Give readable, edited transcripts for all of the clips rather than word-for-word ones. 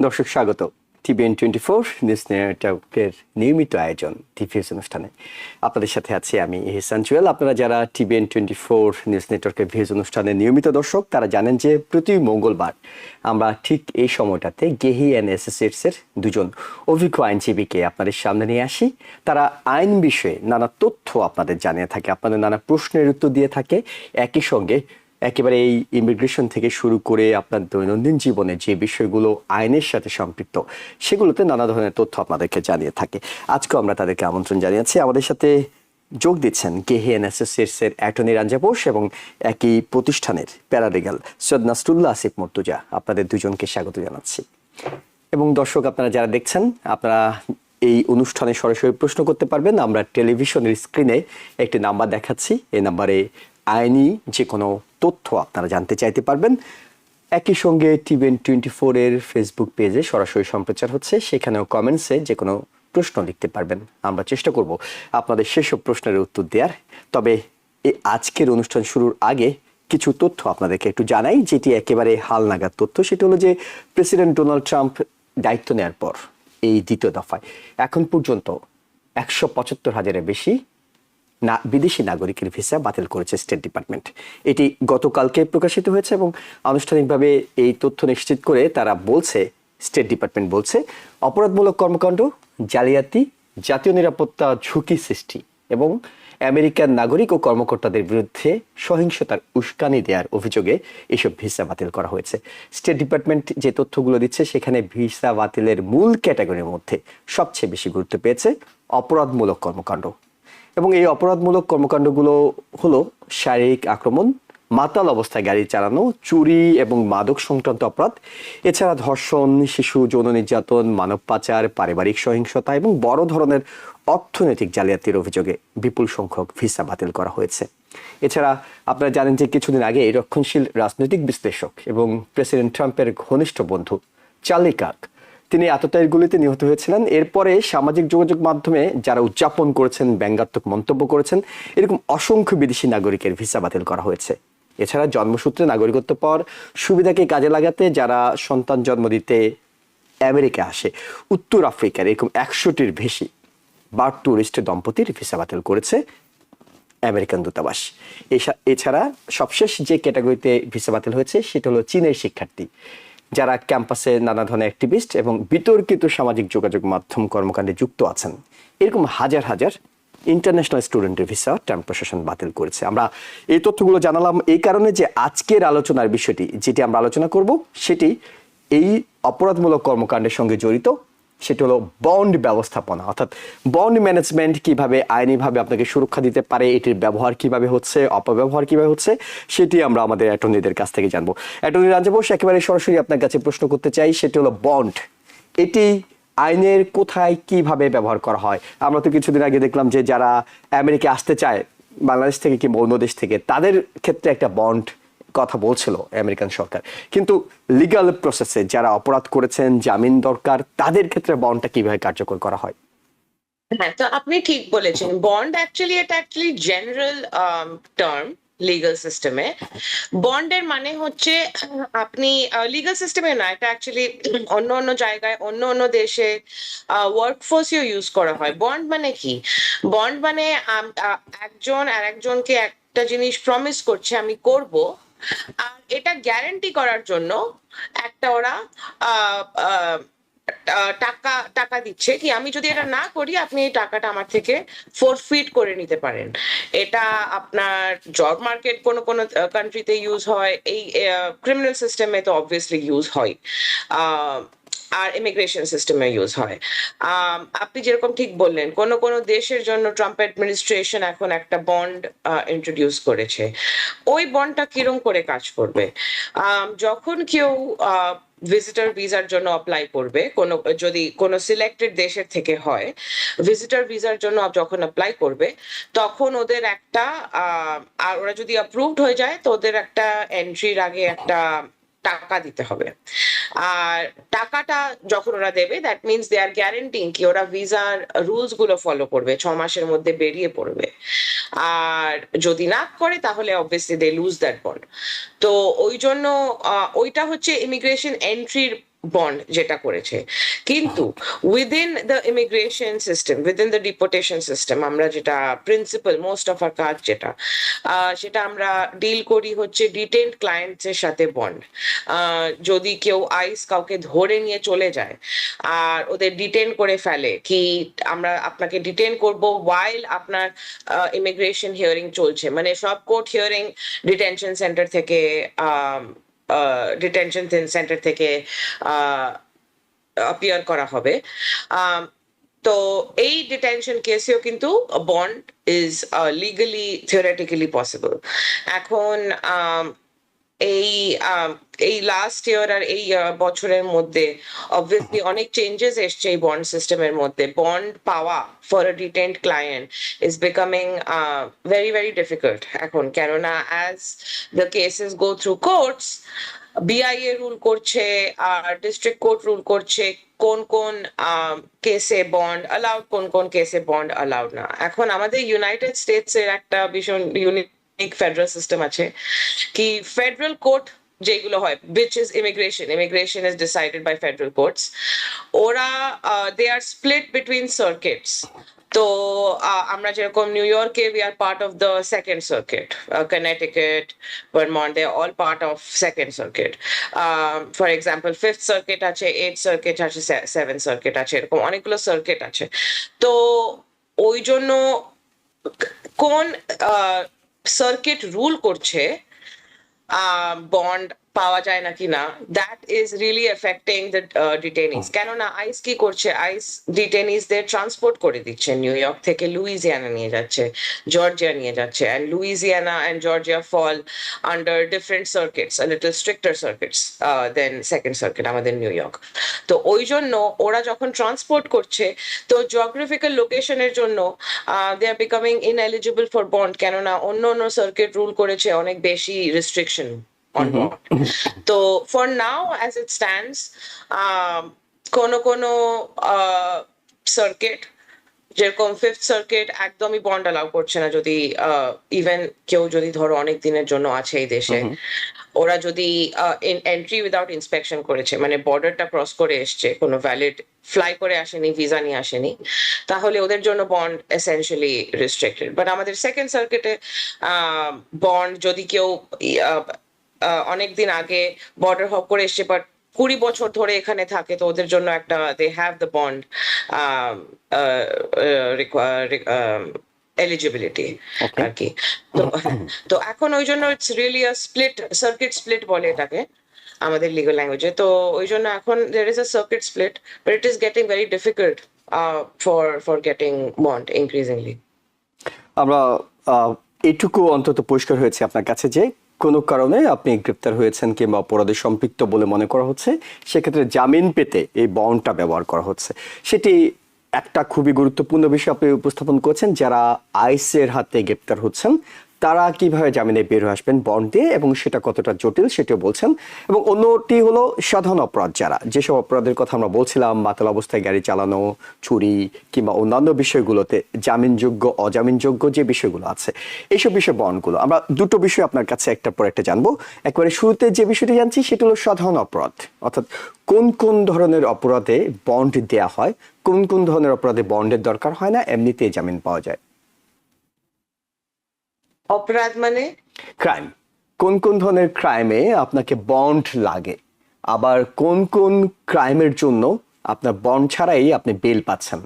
দর্শক স্বাগত TVN24 news নেটওয়ার্কের নিয়মিত আয়োজন টিভিএস অনুষ্ঠানে আপনাদের সাথে আছি আমি ইহসান জুয়েল। আপনারা যারা TVN24 নিউজ নেটওয়ার্কের ভিউজ অনুষ্ঠানে নিয়মিত দর্শক তারা জানেন যে প্রতি মঙ্গলবার আমরা ঠিক এই সময়টাতে গেহি অ্যান্ড অ্যাসোসিয়েটস এর দুজন অভিজ্ঞ আইনজীবীকে আপনাদের সামনে নিয়ে আসি। তারা আইন বিষয়ে নানা তথ্য আপনাদের জানিয়ে থাকে, আপনাদের নানা প্রশ্নের উত্তর দিয়ে থাকে, একই সঙ্গে একেবারে এই ইমিগ্রেশন থেকে শুরু করে আপনার দৈনন্দিন জীবনে যে বিষয়গুলো আইনের সাথে সম্পৃক্ত সেগুলোতে নানা ধরনের তথ্য আপনাদেরকে জানিয়ে থাকে। আজকেও আমরা তাদেরকে আমন্ত্রণ জানিয়েছি। আমাদের সাথে যোগ দিচ্ছেন গেহি অ্যান্ড অ্যাসোসিয়েটস এর অ্যাটর্নি রাঞ্জা বোস এবং একই প্রতিষ্ঠানের প্যারালিগাল সৈয়দ নাসরুল্লাহ আসিফ মর্তুজা। আপনাদের দুজনকে স্বাগত জানাচ্ছি। এবং দর্শক আপনারা যারা দেখছেন, আপনারা এই অনুষ্ঠানে সরাসরি প্রশ্ন করতে পারবেন। আমরা টেলিভিশনের স্ক্রিনে একটি নাম্বার দেখাচ্ছি, এই নাম্বারে আইনি যে কোনো তথ্য আপনারা জানতে চাইতে পারবেন। একই সঙ্গে TVN24 এর ফেসবুক পেজে সরাসরি সম্প্রচার হচ্ছে, সেখানেও কমেন্টসে যে কোনো প্রশ্ন লিখতে পারবেন। আমরা চেষ্টা করব আপনাদের সেসব প্রশ্নের উত্তর দেওয়ার। তবে এই আজকের অনুষ্ঠান শুরুর আগে কিছু তথ্য আপনাদেরকে একটু জানাই, যেটি একেবারে হালনাগাদ তথ্য। সেটা হলো যে প্রেসিডেন্ট ডোনাল্ড ট্রাম্প দায়িত্ব নেওয়ার পর এই দ্বিতীয় দফায় এখন পর্যন্ত 175,000-এর বেশি বিদেশি নাগরিকের ভিসা বাতিল করেছে স্টেট ডিপার্টমেন্ট। এটি গতকালকে প্রকাশিত হয়েছে এবং আনুষ্ঠানিকভাবে এই তথ্য নিশ্চিত করে তারা বলছে, স্টেট ডিপার্টমেন্ট বলছে, অপরাধমূলক কর্মকাণ্ড, জালিয়াতি, জাতীয় নিরাপত্তা ঝুঁকি সৃষ্টি এবং আমেরিকান নাগরিক ও কর্মকর্তাদের বিরুদ্ধে সহিংসতার উস্কানি দেওয়ার অভিযোগে এসব ভিসা বাতিল করা হয়েছে। স্টেট ডিপার্টমেন্ট যে তথ্যগুলো দিচ্ছে সেখানে ভিসা বাতিলের মূল ক্যাটাগরির মধ্যে সবচেয়ে বেশি গুরুত্ব পেয়েছে অপরাধমূলক কর্মকাণ্ড। এবং এই অপরাধমূলক কর্মকাণ্ডগুলো হলো শারীরিক আক্রমণ, মাতাল অবস্থায় গাড়ি চালানো, চুরি এবং মাদক সংক্রান্ত অপরাধ, এছাড়া ধর্ষণ, শিশু যৌন নির্যাতন, মানব পাচার, পারিবারিক সহিংসতা এবং বড় ধরনের অর্থনৈতিক জালিয়াতির অভিযোগে বিপুল সংখ্যক ভিসা বাতিল করা হয়েছে। এছাড়া আপনারা জানেন যে কিছুদিন আগে রক্ষণশীল রাজনৈতিক বিশ্লেষক এবং প্রেসিডেন্ট ট্রাম্পের ঘনিষ্ঠ বন্ধু চার্লি কার্ক, তিনি আততায়ীর গুলিতে নিহত হয়েছিলেন। এরপরে সামাজিক যোগাযোগ মাধ্যমে যারা উদযাপন করেছেন, ব্যঙ্গাত্মক মন্তব্য করেছেন, এরকম অসংখ্য বিদেশি নাগরিকের ভিসা বাতিল করা হয়েছে। এছাড়া জন্মসূত্রে নাগরিকত্ব পাওয়ার সুবিধাকে কাজে লাগাতে যারা সন্তান জন্ম দিতে আমেরিকা আসে, উত্তর আফ্রিকার এরকম 100টির বেশি বার্থ ট্যুরিস্ট দম্পতির ভিসা বাতিল করেছে আমেরিকান দূতাবাস। এছাড়া সবশেষ যে ক্যাটাগরিতে ভিসা বাতিল হয়েছে সেটা হলো চীনের শিক্ষার্থী, যারা ক্যাম্পাসে নানা ধরনের অ্যাক্টিভিস্ট এবং বিতর্কিত সামাজিক যোগাযোগ মাধ্যম কর্মকাণ্ডে যুক্ত আছেন। এরকম হাজার হাজার ইন্টারন্যাশনাল স্টুডেন্টের ভিসা ট্রাম্প প্রশাসন বাতিল করেছে। আমরা এই তথ্যগুলো জানালাম এই কারণে যে আজকের আলোচনার বিষয়টি যেটি আমরা আলোচনা করব সেটি এই অপরাধমূলক কর্মকাণ্ডের সঙ্গে জড়িত। সেটি হলো বন্ড ব্যবস্থাপনা, অর্থাৎ বন্ড ম্যানেজমেন্ট কিভাবে আইনিভাবে আপনাকে সুরক্ষা দিতে পারে, এটির ব্যবহার কিভাবে হচ্ছে, অপব্যবহার কিভাবে হচ্ছে, সেটি আমরা আমাদের অ্যাটর্নিদের কাছ থেকে জানবো। অ্যাটর্নি রাঞ্জা বোস, একেবারে সরাসরি আপনার কাছে প্রশ্ন করতে চাই, সেটি হলো বন্ড, এটি আইনের কোথায় কিভাবে ব্যবহার করা হয়? আমরা তো কিছুদিন আগে দেখলাম যে যারা আমেরিকা আসতে চায় বাংলাদেশ থেকে কিংবা অন্য দেশ থেকে, তাদের ক্ষেত্রে একটা বন্ড কথা বলছিল আমেরিকান সরকার, কিন্তু লিগ্যাল প্রসেসে যারা অপরাধ করেছেন, জামিন দরকার, তাদের ক্ষেত্রে বন্ডটা কিভাবে কার্যকর করা হয়? হ্যাঁ, তো আপনি ঠিক বলেছেন। বন্ড এটা অ্যাকচুয়ালি জেনারেল টার্ম লিগ্যাল সিস্টেমে। বন্ডের মানে হচ্ছে আপনি লিগ্যাল সিস্টেমে না, এটা অ্যাকচুয়ালি অন্য অন্য জায়গায় অন্য অন্য দেশে ওয়ার্কফোর্সেও ইউজ করা হয়। বন্ড মানে কি? বন্ড মানে একজন আর একজনকে একটা জিনিস প্রমিস করছে আমি করব, আর এটা গ্যারান্টি করার জন্য একটা ওরা আহ আহ টাকা টাকা দিচ্ছে কি আমি যদি এটা না করি আপনি এই টাকাটা আমার থেকে ফোরফিট করে নিতে পারেন। এটা আপনার জব মার্কেট কোনো কোনো কান্ট্রিতে ইউজ হয়, এই ক্রিমিনাল সিস্টেমে তো অবভিয়াসলি ইউজ হয়, আর ইমিগ্রেশন সিস্টেমে ইউজ হয়। আপনি যেরকম ঠিক বললেন, কোন কোন দেশের জন্য ট্রাম্প অ্যাডমিনিস্ট্রেশন এখন একটা বন্ড ইন্ট্রোডিউস করেছে। ওই বন্ডটা কিরম করে কাজ করবে? যখন কেউ ভিজিটর ভিসার জন্য অ্যাপ্লাই করবে, যদি কোনো সিলেক্টেড দেশের থেকে হয়, ভিজিটর ভিসার জন্য যখন অ্যাপ্লাই করবে তখন ওদের একটা আর ওরা যদি অ্যাপ্রুভড হয়ে যায় তো ওদের একটা এন্ট্রির আগে একটা টাকা দিতে হবে। আর টাকাটা যখন ওরা দেবে দ্যাট মিনস দে আর গ্যারেন্টিং কি ওরা ভিসার রুলস গুলো ফলো করবে, 6 মাসের মধ্যে বেরিয়ে পড়বে। আর যদি না করে তাহলে obviously they lose that bond. তো ওই জন্য ওইটা হচ্ছে ইমিগ্রেশন এন্ট্রির বন্ড যেটা করেছে, কিন্তু within the immigration system, within the deportation system, আমরা যেটা প্রিন্সিপাল মোস্ট অফ আর কাজ যেটা সেটা আমরা ডিল করি হচ্ছে ডিটেইনড ক্লায়েন্টস এর সাথে বন্ড। যদি কেউ আইস কাউকে ধরে নিয়ে চলে যায় আর ওদের ডিটেন করে ফেলে, কি আমরা আপনাকে ডিটেন করব ওয়াইল আপনার ইমিগ্রেশন হিয়ারিং চলছে, মানে সব কোর্ট হিয়ারিং ডিটেনশন সেন্টার থেকে ডিটেনশন সেন্টার থেকে অ্যাপিয়ার করা হবে। তো এই ডিটেনশন কেসেও কিন্তু বন্ড ইজ লিগালি থিওরেটিক্যালি পসিবল। এখন এই এই লাস্ট ইয়ার আর এই বছরের মধ্যে অবভিয়াসলি অনেক চেঞ্জেস এসছে এই বন্ড সিস্টেমের মধ্যে। বন্ড পাওয়া for a detained client is becoming very very difficult এখন, কেননা as the cases go through courts, BIA rule করছে আর ডিস্ট্রিক্ট কোর্ট রুল করছে কোন কোন কেসে বন্ড অ্যালাউড, কোন কোন কেসে বন্ড অ্যালাউড না। এখন আমাদের ইউনাইটেড স্টেটস এর একটা ভীষণ ইউনিক ফেডারেল সিস্টেম আছে, কি ফেডারেল কোর্ট যেগুলো হয়, which is immigration is decided by federal courts, ওরা they are split between circuits. তো আমরা যেরকম নিউ ইয়র্কে we are part of the second circuit, Connecticut, Vermont, they are all part of second circuit. For example, fifth circuit আছে, eighth circuit আছে, seventh circuit আছে, এরকম অনেকগুলো সার্কিট আছে। তো ওই জন্য কোন সার্কিট রুল করছে বন্ড পাওয়া যায় নাকি না, that is really affecting the detainees. কেননা আইস কি করছে, আইস ডিটেনিজদের ট্রান্সপোর্ট করে দিচ্ছে, নিউ ইয়র্ক থেকে লুইজিয়ানা নিয়ে যাচ্ছে, জর্জিয়া নিয়ে যাচ্ছে, and Louisiana and Georgia fall under different circuits, a little stricter circuits than second circuit আমাদের নিউ ইয়র্ক। তো ওই জন্য ওরা যখন ট্রান্সপোর্ট করছে, তো জিওগ্রাফিক্যাল লোকেশনের জন্য they are becoming ineligible for bond, কেননা অন্য অন্য সার্কিট রুল করেছে অনেক বেশি restriction on bond. So for now as it stands, কোনো সার্কিট যেরকম ফিফথ সার্কিট একদমই বন্ড অ্যালাউ করছে না, যদি ইভেন কেউ যদি ধরো অনেক দিনের জন্য আছে এই দেশে, ওরা যদি এন্ট্রি উইদাউট ইন্সপেকশন করেছে, মানে বর্ডারটা ক্রস করে এসছে, কোনো ভ্যালিড ফ্লাই করে আসেনি, ভিসা নিয়ে আসেনি, তাহলে ওদের জন্য বন্ড এসেনশিয়ালি রেস্ট্রিক্টেড। বাট আমাদের সেকেন্ড সার্কিটে বন্ড যদি কেউ অনেকদিন আগে বর্ডার হপ করে এসছে বাট 20 বছর ধরে এখানে থাকে, তো ওদের জন্য একটা they have the bond eligibility আর কি। তো এখন ওই জন্য it's really a split circuit split বলে এটাকে আমাদের লিগ্যাল ল্যাঙ্গুয়েজে। তো ওই জন্য এখন there is a circuit split, but it is getting very difficult for getting bond increasingly. আমরা এটুকু অন্তত পরিষ্কার হয়েছে আপনার কাছে যে কোনো কারণে আপনি গ্রেপ্তার হয়েছেন কিংবা অপরাধে সম্পৃক্ত বলে মনে করা হচ্ছে, সেক্ষেত্রে জামিন পেতে এই বন্ডটা ব্যবহার করা হচ্ছে। সেটি একটা খুবই গুরুত্বপূর্ণ বিষয় আপনি উপস্থাপন করছেন। যারা আইসের হাতে গ্রেপ্তার হচ্ছেন তারা কিভাবে জামিনে বের হয়ে আসবেন বন্ড দিয়ে, এবং সেটা কতটা জটিল সেটিও বলছেন। এবং অন্যটি হলো সাধারণ অপরাধ, যারা যেসব অপরাধের কথা আমরা বলছিলাম, মাতাল অবস্থায় গাড়ি চালানো, চুরি কিংবা অন্যান্য বিষয়গুলোতে জামিনযোগ্য অজামিনযোগ্য যে বিষয়গুলো আছে, এইসব বিষয় বন্ডগুলো। আমরা দুটো বিষয় আপনার কাছে একটার পর একটা জানবো। একবারে শুরুতে যে বিষয়টি জানছি সেটা হলো সাধারণ অপরাধ, অর্থাৎ কোন কোন ধরনের অপরাধে বন্ড দেয়া হয়, কোন কোন ধরনের অপরাধে বন্ডের দরকার হয় না, এমনিতেই জামিন পাওয়া যায়। অপরাধ মানে ক্রাইম, কোন কোন ধরনের ক্রাইমে আপনাকে বন্ড লাগে, আবার কোন কোন ক্রাইমের জন্য আপনার বন্ড ছাড়াই আপনি বেল পাচ্ছেন।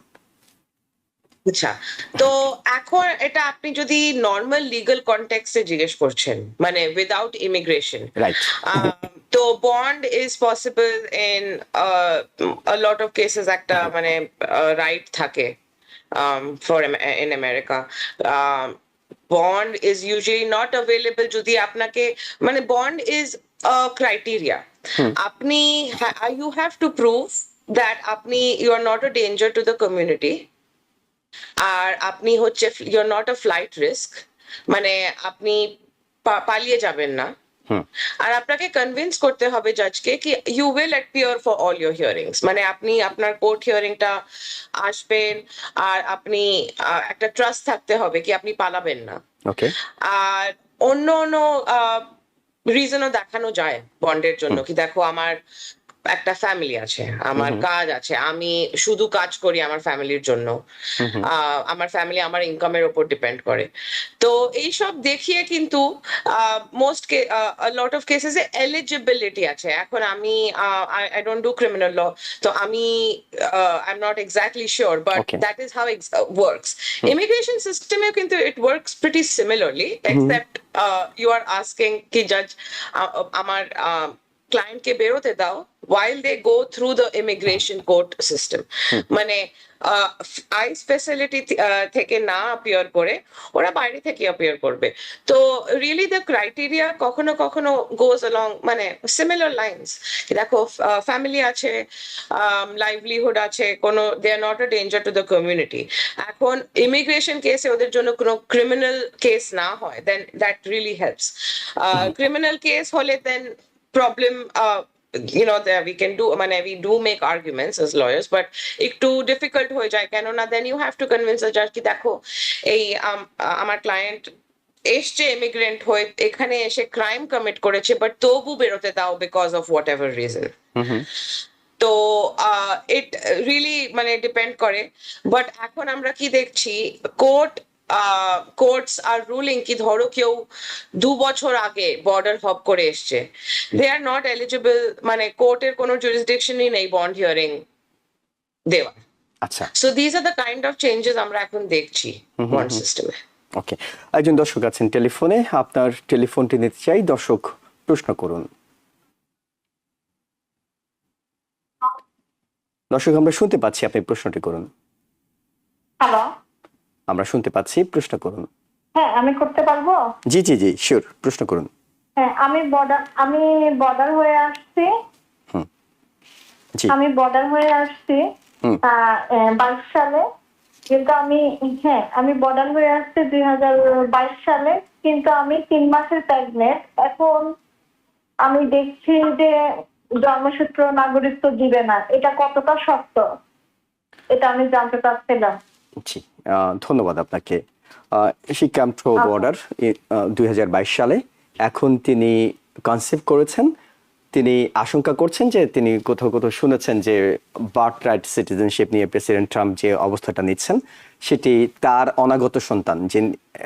আচ্ছা, তো এখন এটা আপনি যদি নর্মাল লিগ্যাল কনটেক্সটে জিজ্ঞেস করছেন, মানে উইদাউট ইমিগ্রেশন, রাইট, তো bond is possible in a lot of cases. একটা মানে রাইট থাকে for in America. Bond is usually not available যদি আপনাকে, মানে বন্ড ইজ আ ক্রাইটেরিয়া। আপনি you have to prove that আপনি you are not a danger to the community, আর আপনি হচ্ছে you are not a flight risk, মানে আপনি পালিয়ে যাবেন না, আর আপনাকে কনভিন্স করতে হবে জাজকে কি you will appear for all your hearings, মানে আপনি আপনার কোর্ট হিয়ারিংটা আসবেন, আর আপনি একটা ট্রাস্ট থাকতে হবে কি আপনি পালাবেন না। ওকে, আর অন্য অন্য রিজনও দেখানো যায় বন্ডের জন্য, কি দেখো আমার একটা ফ্যামিলি আছে, আমার কাজ আছে, আমি শুধু কাজ করি আমার ফ্যামিলির জন্য, আমার ফ্যামিলি আমার ইনকামের উপর ডিপেন্ড করে। তো এইসব দেখিয়ে কিন্তু লট অফ কেসেস এলিজিবিলিটি আছে। এখন আমি I don't do criminal law, তো আমি I am not exactly sure, but okay. That is how works. Immigration সিস্টেমে কিন্তু it works pretty similarly, except you are asking কি জাজ আমার ক্লায়েন্টকে বেরোতে দাও while they go through the immigration court system, মানে আইস ফ্যাসিলিটি থেকে না অ্যাপিয়ার করে ওরা বাইরে থেকে অ্যাপিয়ার করবে। তো রিয়েলি দ্য ক্রাইটেরিয়া কখনো কখনো গোজ along মানে সিমিলার লাইনস। দেখো, ফ্যামিলি আছে, লাইভলিহুড আছে, কোনো they are not a danger to the community. এখন ইমিগ্রেশন কেসে ওদের জন্য কোনো ক্রিমিনাল কেস না হয়, then that really helps. Criminal case হলে then problem, you know, that we can do, মানে we do make arguments as lawyers, but একটু difficult হয়ে যায়, কেননা then you have to convince the judge কি দেখো এই আমার ক্লায়েন্ট এসছে ইমিগ্রেন্ট হয়ে, এখানে এসে ক্রাইম কমিট করেছে, বাট তবু বেরোতে দাও because of what ever reason. তো ইট রিয়েলি মানে ডিপেন্ড করে। বাট এখন আমরা কি দেখছি, কোর্টস আর রুলিং কি, ধরো কেউ 2 বছর আগে বর্ডার হপ করে এসছে, দে আর নট এলিজিবল, মানে কোর্টের কোনো জুরিসডিকশনই নেই বন্ড হিয়ারিং দেওয়ার। আচ্ছা, so this are the kind of changes আমরা এখন দেখছি বন্ড সিস্টেমে। ওকে। একজন দর্শক আছেন টেলিফোনে, আপনার টেলিফোনটি নিতে চাই। দর্শক, প্রশ্ন করুন। দর্শক, আমরা শুনতে পাচ্ছি, আপনি প্রশ্নটি করুন। হ্যালো, আমরা শুনতে পাচ্ছি, প্রশ্ন করুন। হ্যাঁ আমি করতে পারবো। জি জি জি, শিওর, প্রশ্ন করুন। হ্যাঁ, আমি বর্ডার হয়ে আসছি। জি। আমি বর্ডার হয়ে আসছি 22 সালে, কিন্তু আমি বর্ডার হয়ে আসছি 2022 সালে, কিন্তু আমি 3 মাসের প্রেগনেন্ট। এখন আমি দেখছি যে জন্মসূত্র নাগরিকত্ব দিবে না, এটা কতটা সত্য, এটা আমি জানতে চাচ্ছিলাম। জি, ধন্যবাদ আপনাকে। শি কাম থ্রু বর্ডার 2022 সালে। এখন তিনি কনসেপ্ট করেছেন, তিনি আশঙ্কা করছেন যে তিনি কোথাও কোথাও শুনেছেন যে বার্থ রাইট সিটিজেনশিপ নিয়ে প্রেসিডেন্ট ট্রাম্প যে অবস্থাটা নিচ্ছেন, সেটি তার অনাগত সন্তান যে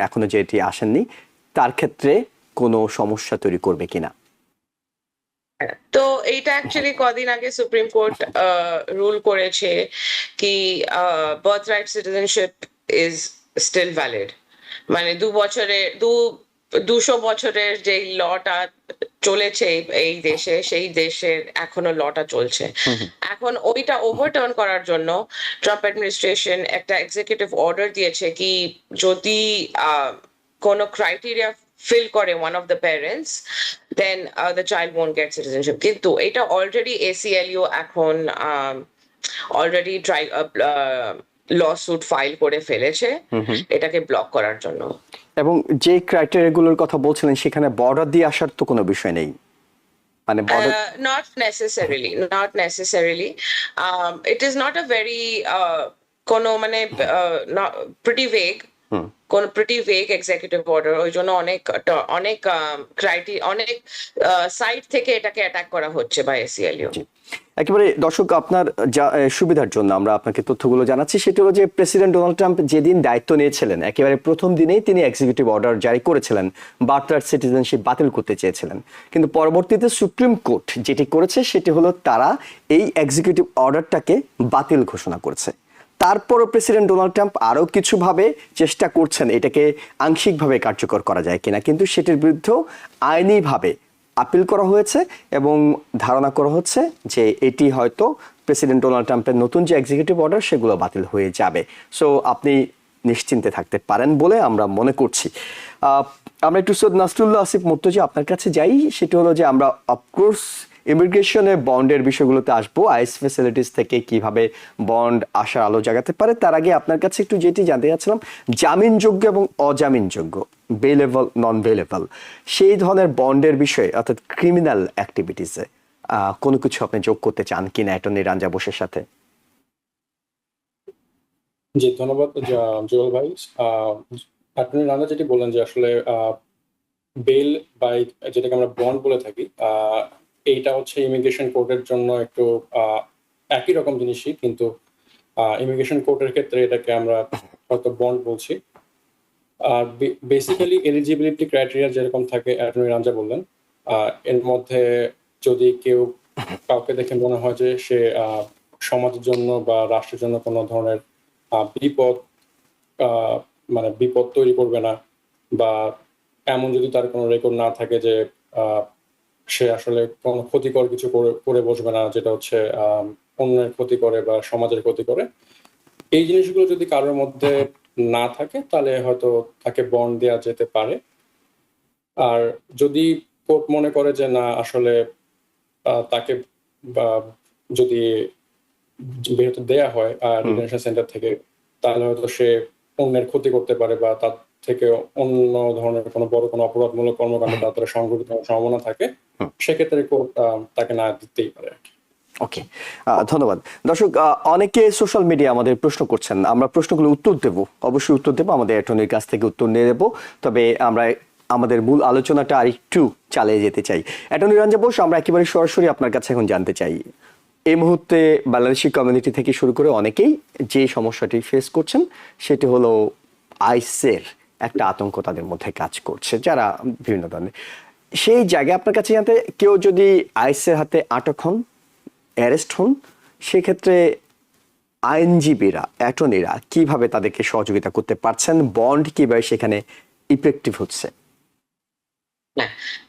এখনো যেটি আসেননি, তার ক্ষেত্রে কোনো সমস্যা তৈরি করবে কিনা। তো এইটা অ্যাকচুয়ালি কদিন আগে সুপ্রিম কোর্ট রুল করেছে কি birthright citizenship is still valid, মানে 200 বছরের যে লটা চলেছে এই দেশে, সেই দেশের এখনো লটা চলছে। এখন ওইটা ওভারটার্ন করার জন্য ট্রাম্প অ্যাডমিনিস্ট্রেশন একটা এক্সিকিউটিভ অর্ডার দিয়েছে কি, যদি কোনো ক্রাইটেরিয়া ফিল করে one of the parents, then the child won't get citizenship. কিন্তু এটা অলরেডি ACLU এখন অলরেডি লসুট ফাইল করে ফেলেছে এটাকে ব্লক করার জন্য। এবং যে ক্রাইটেরিয়াগুলোর কথা বলছিলেন, সেখানে বর্ডার দিয়ে আসার তো কোনো বিষয় নেই, মানে border. Not necessarily, not necessarily. It is not a very কোনো মানে pretty vague, কোন pretty vague executive order। ওই জন্য অনেক সাইড থেকে এটাকে অ্যাটাক করা হচ্ছে বাই ACLU। একেবারে দর্শক, আপনার সুবিধার জন্য আমরা আপনাকে তথ্যগুলো জানাচ্ছি। সেটা হলো যে প্রেসিডেন্ট ডোনাল্ড ট্রাম্প যেদিন দায়িত্ব নিয়েছিলেন, একেবারে প্রথম দিনেই তিনি এক্সিকিউটিভ অর্ডার জারি করেছিলেন, বার্থ রাইট সিটিজেনশিপ বাতিল করতে চেয়েছিলেন। কিন্তু পরবর্তীতে সুপ্রিম কোর্ট যেটি করেছে সেটি হলো তারা এই এক্সিকিউটিভ অর্ডারটাকে বাতিল ঘোষণা করেছে। তারপরও প্রেসিডেন্ট ডোনাল্ড ট্রাম্প আরও কিছুভাবে চেষ্টা করছেন এটাকে আংশিকভাবে কার্যকর করা যায় কিনা, কিন্তু সেটির বিরুদ্ধেও আইনিভাবে আপিল করা হয়েছে এবং ধারণা করা হচ্ছে যে এটি হয়তো প্রেসিডেন্ট ডোনাল্ড ট্রাম্পের নতুন যে এক্সিকিউটিভ অর্ডার সেগুলো বাতিল হয়ে যাবে। সো আপনি নিশ্চিন্তে থাকতে পারেন বলে আমরা মনে করছি। আমরা একটু সৈয়দ নাসরুল্লাহ আসিফ মুর্তজা আপনার কাছে যাই। সেটি হলো যে আমরা অফকোর্স ইমিগ্রেশনের বন্ডের বিষয়গুলোতে আসবো, আইস ফ্যাসিলিটিস থেকে কিভাবে বন্ড আসার আলো জাগাতে পারে। তার আগে আপনার কাছে একটু যেটি জানতে চাচ্ছিলাম, জামিনযোগ্য এবং অজামিনযোগ্য, বেলেবল নন বেলেবল, সেই ধরনের বন্ডের বিষয়ে, অর্থাৎ ক্রিমিনাল অ্যাক্টিভিটিসে কোনো কিছু আপনি যোগ করতে চান কিনা অ্যাটর্নি রাঞ্জা বোসের সাথে? জি, ধন্যবাদ জুয়েল ভাই। আপনি রানা যেটি বললেন যে আসলে বেল বা যেটাকে আমরা বন্ড বলে থাকি, এইটা হচ্ছে ইমিগ্রেশন কোর্টের জন্য একটু একই রকম জিনিসই, কিন্তু ইমিগ্রেশন কোর্টের ক্ষেত্রে এটাকে আমরা হয়তো বন্ড বলছি। বেসিক্যালি এলিজিবিলিটি ক্রাইটেরিয়া যেরকম থাকে অ্যাটর্নি রাঞ্জা বললেন, এর মধ্যে যদি কেউ কাউকে দেখে মনে হয় যে সে সমাজের জন্য বা রাষ্ট্রের জন্য কোনো ধরনের বিপদ মানে বিপদ তৈরি করবে না, বা এমন যদি তার কোনো রেকর্ড না থাকে যে সে আসলে কোনো ক্ষতিকর কিছু করে বসবে না, যেটা হচ্ছে অন্যের ক্ষতি করে বা সমাজের ক্ষতি করে, এই জিনিসগুলো যদি কারোর মধ্যে না থাকে তাহলে হয়তো তাকে বন্ড দেওয়া যেতে পারে। আর যদি কোর্ট মনে করে যে না আসলে তাকে যদি বেরোতে দেয়া হয় ডিটেনশন সেন্টার থেকে, তাহলে হয়তো সে অন্যের ক্ষতি করতে পারে বা তার থেকে অন্য ধরনের কোনো বড় কোনো অপরাধমূলক কর্মকাণ্ড তার দ্বারা সংঘটিত হওয়ার সম্ভাবনা থাকে, সেক্ষেত্রে কোর্ট তাকে না দিতেই পারে আর কি। ওকে, ধন্যবাদ। দর্শক, অনেকে সোশ্যাল মিডিয়া আমাদের প্রশ্ন করছেন, আমরা প্রশ্নগুলো উত্তর দেব, অবশ্যই উত্তর দেব, আমাদের অ্যাটর্নির কাছ থেকে উত্তর নিয়ে নেব। তবে আমরা আমাদের মূল আলোচনাটা আরেকটু চালিয়ে যেতে চাই। অ্যাটর্নি রাঞ্জা বোস, আমরা একেবারে সরাসরি আপনার কাছে এখন জানতে চাই, এই মুহূর্তে বাংলাদেশি কমিউনিটি থেকে শুরু করে অনেকেই যে সমস্যাটি ফেস করছেন সেটি হলো আইসের একটা আতঙ্ক তাদের মধ্যে কাজ করছে, যারা বিভিন্ন ধরনের। সেই জায়গায় আপনার কাছে জানতে, কেউ যদি আইসের হাতে আটক হন, অ্যারেস্ট হন, সেক্ষেত্রে আইনজীবীরা, অ্যাটর্নিরা কিভাবে তাদেরকে সহযোগিতা করতে পারছেন, বন্ড কিভাবে সেখানে ইফেক্টিভ হচ্ছে?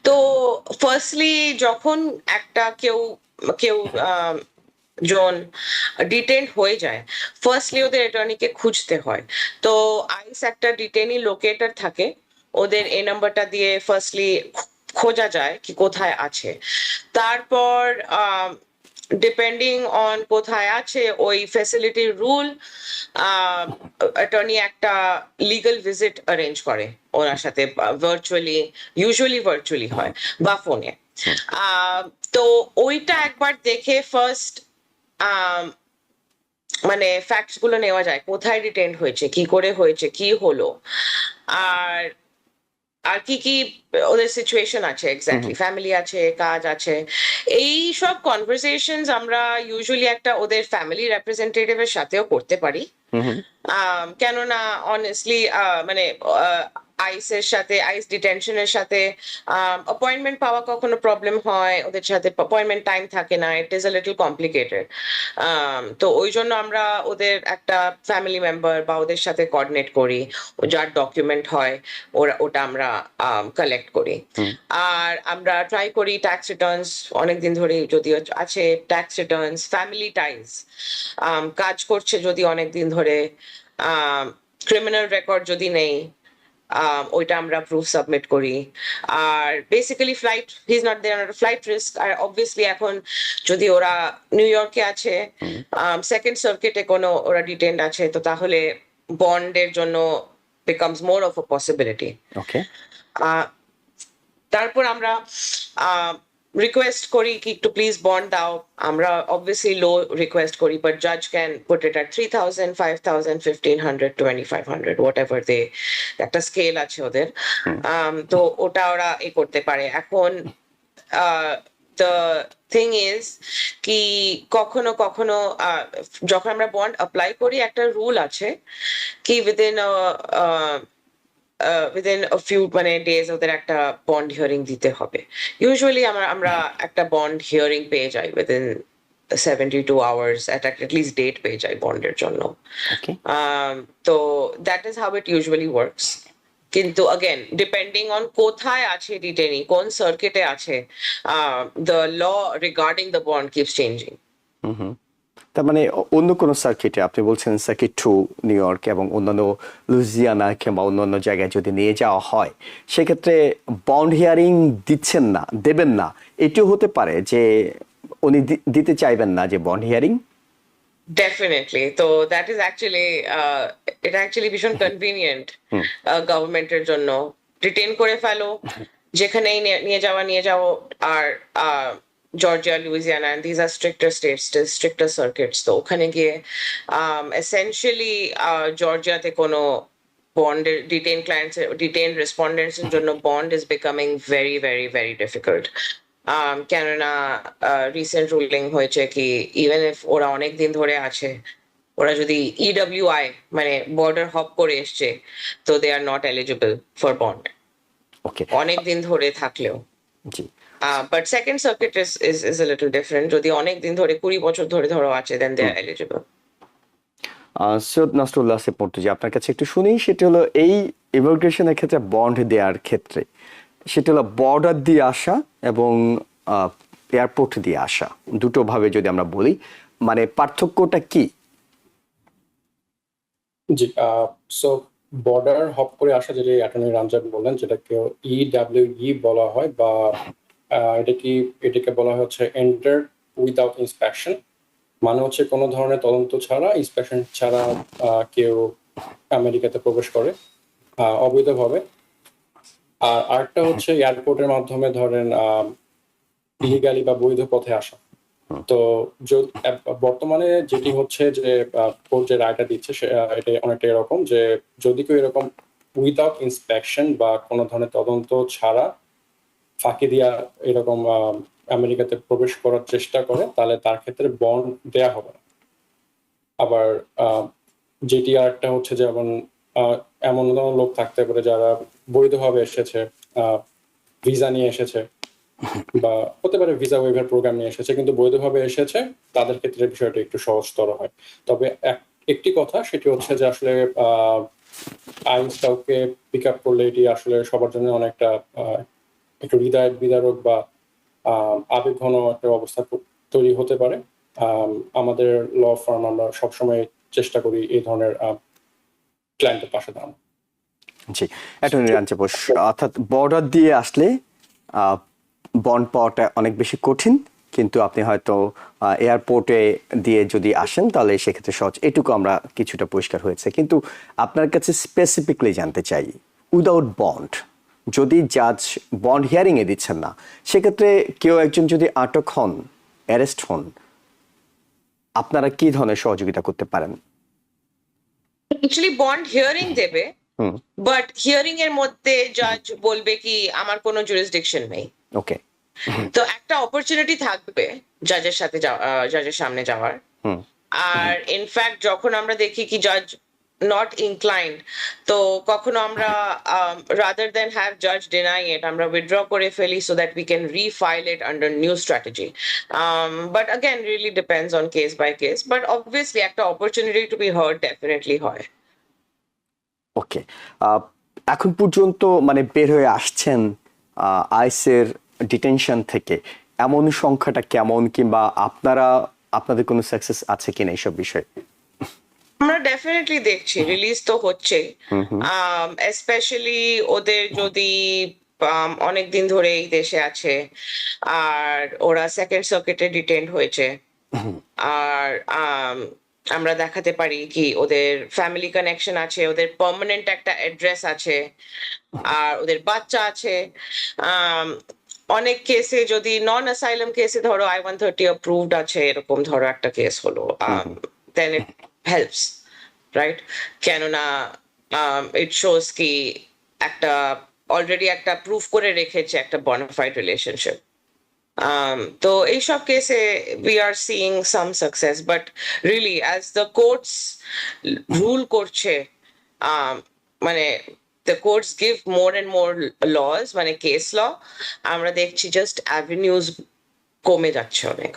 তো ফার্স্টলি যখন একটা কেউ কেউ জন ডিটেইন হয়ে যায়, ফার্স্টলি ওদের অ্যাটর্নিকে খুঁজতে হয়। তো আইস একটা ডিটেইনি লোকেটর থাকে, ওদের এই নাম্বারটা দিয়ে ফার্স্টলি খোঁজা যায় কি কোথায় আছে। তারপর ডিপেন্ডিং অন কোথায় আছে ওই ফ্যাসিলিটির রুল, অ্যাটর্নি একটা লিগ্যাল ভিজিট অ্যারেঞ্জ করে ওনার সাথে, ভার্চুয়ালি, ইউজুয়ালি ভার্চুয়ালি হয় বা ফোনে। তো ওইটা একবার দেখে ফার্স্ট মানে ফ্যাক্টস গুলো নেওয়া যায়, কোথায় ডিটেইন হয়েছে, কি করে হয়েছে, কি হলো, আর আর কি কি ওদের সিচুয়েশন আছে, এক্স্যাক্টলি ফ্যামিলি আছে, কাজ আছে, এই সব কনভারসেশনস আমরা ইউজুয়ালি একটা ওদের ফ্যামিলি রিপ্রেজেন্টেটিভের সাথেও করতে পারি। কেননা অনেস্টলি মানে আইসের সাথে, আইস ডিটেনশনের সাথে অ্যাপয়েন্টমেন্ট পাওয়া কখনো প্রবলেম হয়, ওদের সাথে অ্যাপয়েন্টমেন্ট টাইম থাকে না, it is a little complicated. তো ওই জন্য আমরা ওদের একটা ফ্যামিলি মেম্বার বা ওদের সাথে কোঅর্ডিনেট করি, যার ডকুমেন্ট হয় ওটা আমরা কালেক্ট করি। আর আমরা ট্রাই করি ট্যাক্স রিটার্নস, অনেকদিন ধরে যদিও আছে ট্যাক্স রিটার্নস, ফ্যামিলি টাইজ কাজ করছে যদি অনেকদিন ধরে, ক্রিমিনাল রেকর্ড যদি নেই, ওইটা আমরা প্রুফ সাবমিট করি। আর basically flight, he is not there flight risk. আর অবভিয়াসলি এখন যদি ওরা নিউ ইয়র্কে আছে, সেকেন্ড সার্কিটে কোনো ওরা ডিটেইনড আছে, তো তাহলে বন্ডের জন্য becomes more of a possibility. ওকে, তারপর আমরা রিকোয়েস্ট করি কি একটু প্লিজ বন্ড দাও, আমরা অবভিয়াসলি লো রিকোয়েস্ট করি, বাট জাজ can put it at 3,000, 5,000, 1,500, 2,500, whatever they, একটা স্কেল আছে ওদের। তো ওটা ওরা এ করতে পারে। এখন the thing is কি কখনো কখনো যখন আমরা বন্ড অ্যাপ্লাই করি, একটা রুল আছে কি within a few মানে ডেজ ওদের একটা বন্ড হিয়ারিং দিতে হবে। ইউজুয়ালি আমরা একটা বন্ড হিয়ারিং পেয়ে যাই within 72 hours, at least date পেয়ে যাই বন্ডের জন্য। ওকে, তো that is how it usually works. কিন্তু again depending on কোথায় আছে ডিটেইনি, কোন সার্কিটে আছে, the law regarding the bond keeps changing. তার মানে অন্য কোনো সার্কিটে, আপনি বলছেন সার্কিট 2 নিউ ইয়র্ক এবং অন্যান্য লুইজিয়ানা কিংবা অন্যান্য জায়গায় যদি নিয়ে যাওয়া হয়, সেক্ষেত্রে বন্ড হিয়ারিং দিচ্ছেন না, দেবেন না, এটিও হতে পারে যে উনি দিতে চাইবেন না যে bond hearing. Definitely. So that is actually it actually ভীষণ কনভিনিয়েন্ট গভর্নমেন্টের জন্য। ডিটেইন করে ফেলো, যেখানেই নিয়ে যাও। আর Georgia, Louisiana, and these are stricter states, stricter circuits. তো ওখানে গিয়ে essentially জর্জিয়াতে কোনো বন্ডের ডিটেইন ক্লায়েন্টস, ডিটেইন রেসপন্ডেন্টস এর জন্য bond is becoming very, very, very difficult. কেননা রিসেন্ট রুলিং হয়েছে কি ইভেন ইফ ওরা অনেক দিন ধরে আছে, ওরা যদি ইডব্লিউআই মানে বর্ডার হপ করে এসছে, তো they are not eligible for bond okay, অনেক দিন ধরে থাকলেও। জি। But second circuit is a little different, যদি অনেক দিন ধরে 20 বছর ধরে ধরো আছে, then they are eligible. Syed Nasrullah Asif Murtuza, আপনার কাছে একটু শুনি, সেটা হলো এই ইমিগ্রেশনের ক্ষেত্রে বন্ড দেওয়ার ক্ষেত্রে সেটা হলো বর্ডার দিয়ে আসা এবং এয়ারপোর্ট দিয়ে আসা, দুটো ভাবে যদি আমরা বলি, মানে পার্থক্যটা কি? জি, সো বর্ডার হপ করে আসা, যেটা অ্যাটর্নি রামজাদ বললেন, যেটাকে ইডব্লিউই বলা হয়, বা এটাকে বলা হচ্ছে এন্টার উইদাউট ইন্সপেকশন। মানে হচ্ছে কোনো ধরনের তদন্ত ছাড়া, ইন্সপেকশন ছাড়া কেউ আমেরিকাতে প্রবেশ করে অবৈধভাবে। আর আরেকটা হচ্ছে এয়ারপোর্টের মাধ্যমে ধরেন ইলিগালি বা বৈধ পথে আসা। তো বর্তমানে যেটি হচ্ছে যে কোর্ট যে রায়টা দিচ্ছে এটা অনেকটা এরকম যে যদি কেউ এরকম উইদাউট ইন্সপেকশন বা কোনো ধরনের তদন্ত ছাড়া ফাঁকি দিয়া এরকম আমেরিকাতে প্রবেশ করার চেষ্টা করে, তাহলে তার ক্ষেত্রে বন্ড দেয়া হবে না। আবার যেটি আরেকটা হচ্ছে যেমন এমন লোক থাকতে পারে যারা বৈধভাবে এসেছে, ভিসা নিয়ে এসেছে, বা হতে পারে ভিসা ওয়েভার প্রোগ্রাম নিয়ে এসেছে, কিন্তু বৈধভাবে এসেছে, তাদের ক্ষেত্রে বিষয়টা একটু সহজতর হয়। তবে একটি কথা, সেটি হচ্ছে যে আসলে আইন কাউকে পিক আপ করলে এটি আসলে সবার জন্য অনেকটা একটু হৃদয় বিদারক বা আবেগঘন একটা অবস্থা তৈরি হতে পারে। আমাদের ল ফার্ম আমরা সবসময় চেষ্টা করি এই ধরনের ক্লায়েন্টের পাশে দাঁড়ানো। জি, অ্যাটর্নি রামজাদ, অর্থাৎ বর্ডার দিয়ে আসলে বন্ড পাওয়াটা অনেক বেশি কঠিন, কিন্তু আপনি হয়তো এয়ারপোর্টে দিয়ে যদি আসেন তাহলে সেক্ষেত্রে সহজ, এটুকু আমরা কিছুটা পরিষ্কার হয়েছে। কিন্তু আপনার কাছে স্পেসিফিকলি জানতে চাই, উইদাউট বন্ড যদি জাজ বন্ড হিয়ারিংয়ে দিচ্ছেন না, সেক্ষেত্রে কেউ একজন যদি আটক হন, অ্যারেস্ট হন, আপনারা কি ধরনের সহযোগিতা করতে পারেন? অ্যাকচুয়ালি বন্ড হিয়ারিং দেবে, বাট হিয়ারিং এর মধ্যে জাজ বলবে কি আমার কোনো জুরিসডিকশন নেই। ওকে, তো একটা অপরচুনিটি থাকবে জাজের সাথে জাজের সামনে যাওয়ার। আর ইনফ্যাক্ট যখন আমরা দেখি কি জাজ নট ইনক্লাইন্ড, তো কখনো আমরা রাদার দেন হ্যাভ জাজ ডিনাই ইট, আমরা উইথড্র করে ফেলি so that we can refile it under new strategy. But again really depends on case by case, but obviously একটা opportunity to be heard definitely হয়। Okay, এখন পর্যন্ত মানে বের হয়ে আসছেন আইসের ডিটেনশন থেকে, এমন সংখ্যাটা কেমন, কিংবা আপনাদের কোনো সাকসেস আছে কিনা এইসব বিষয়ে? আমরা ডেফিনেটলি দেখছি, রিলিজ তো হচ্ছে, স্পেশালি ওদের যদি অনেক দিন ধরে এই দেশে আছে আর ওরা সেকেন্ড সার্কিটে ডিটেন্ড হয়েছে, আর আমরা দেখাতে পারি কি ওদের ফ্যামিলি কানেকশন আছে, ওদের পার্মানেন্ট একটা অ্যাড্রেস আছে, আর ওদের বাচ্চা আছে। অনেক কেসে যদি নন অ্যাসাইলাম কেসে ধরো I-130 অ্যাপ্রুভড আছে, এরকম ধরো একটা কেস হলো, দেন ইট হেল্পস, রাইট? কেননা ইট শোস কি একটা অলরেডি একটা প্রুফ করে রেখেছে একটা বনাফাইড রিলেশনশিপ। তো এইসব কেসে we are seeing some success, but really as the courts rule করছে, মানে the courts give more and more laws, মানে কেস ল, আমরা দেখছি জাস্ট অ্যাভিনিউজ কমে যাচ্ছে অনেক।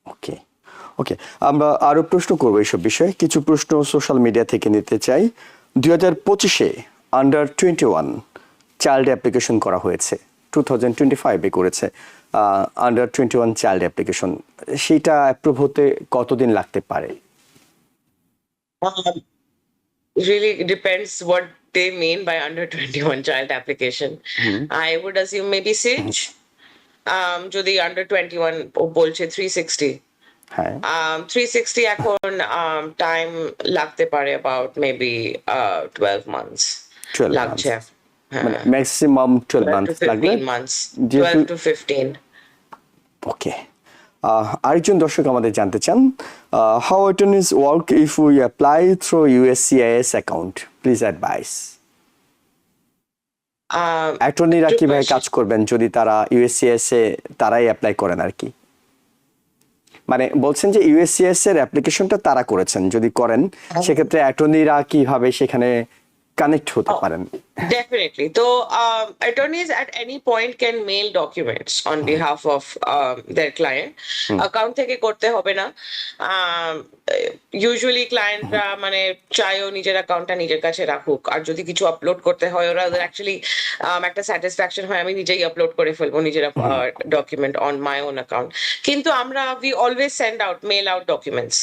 ওকে, ওকে, আমরা আরো প্রশ্ন করবো এইসব বিষয়ে। কিছু প্রশ্ন সোশ্যাল মিডিয়া থেকে নিতে চাই। 2025-এ আন্ডার 21 চাইল্ড অ্যাপ্লিকেশন করা হয়েছে, 2025-এ করেছে আন্ডার 21 চাইল্ড অ্যাপ্লিকেশন, সেটা অ্যাপ্রুভ হতে কতদিন লাগতে পারে? Really depends what they mean by under 21 child application. I would assume maybe SIJ. যদি under 21 বলছে 360, হ্যাঁ, 360 এখন টাইম লাগতে পারে about maybe 12 months 12 লাগছে। মানে ম্যাক্সিমাম 12 মান্থ লাগবে। 15 months, 12 to 15. ওকে, আরেকজন দর্শক আমাদের জানতে চান, how attorneys work if we apply through USCIS account, please advise. অ্যাটর্নিরা কিভাবে কাজ করবেন যদি তারা ইউএসসিএস এ তারাই অ্যাপ্লাই করেন আর কি? মানে বলছেন যে ইউএসসিএস এর অ্যাপ্লিকেশনটা তারা করেছেন, যদি করেন সেক্ষেত্রে অ্যাটর্নিরা কিভাবে সেখানে কানেক্ট হতে পারেন? Definitely. So, attorneys at any point can mail documents on behalf of their client. Account থেকে করতে হবে না। Usually ক্লায়েন্টরা মানে চায়ও নিজের অ্যাকাউন্টটা নিজের কাছে রাখুক, আর যদি কিছু আপলোড করতে হয় ওরা অ্যাকচুয়ালি একটা স্যাটিসফ্যাকশন হয় আমি নিজেই আপলোড করে ফেলবো নিজের document on my own account. কিন্তু আমরা we always send out mail out documents,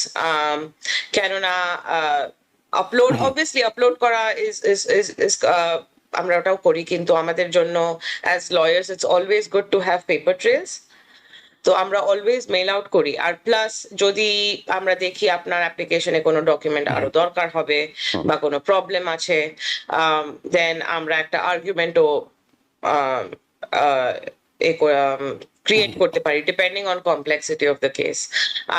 কেননা আপলোড অবভিয়াসলি আপলোড করা ইজ আমরা ওটাও করি, কিন্তু আমাদের জন্য as lawyers it's always good to have paper trails. তো আমরা অলওয়েজ মেল আউট করি। আর প্লাস যদি আমরা দেখি আপনার অ্যাপ্লিকেশনে কোনো ডকুমেন্ট আরো দরকার হবে বা কোনো প্রবলেম আছে, দেন আমরা একটা আর্গুমেন্টও ক্রিয়েট করতে পারি depending on complexity of the case.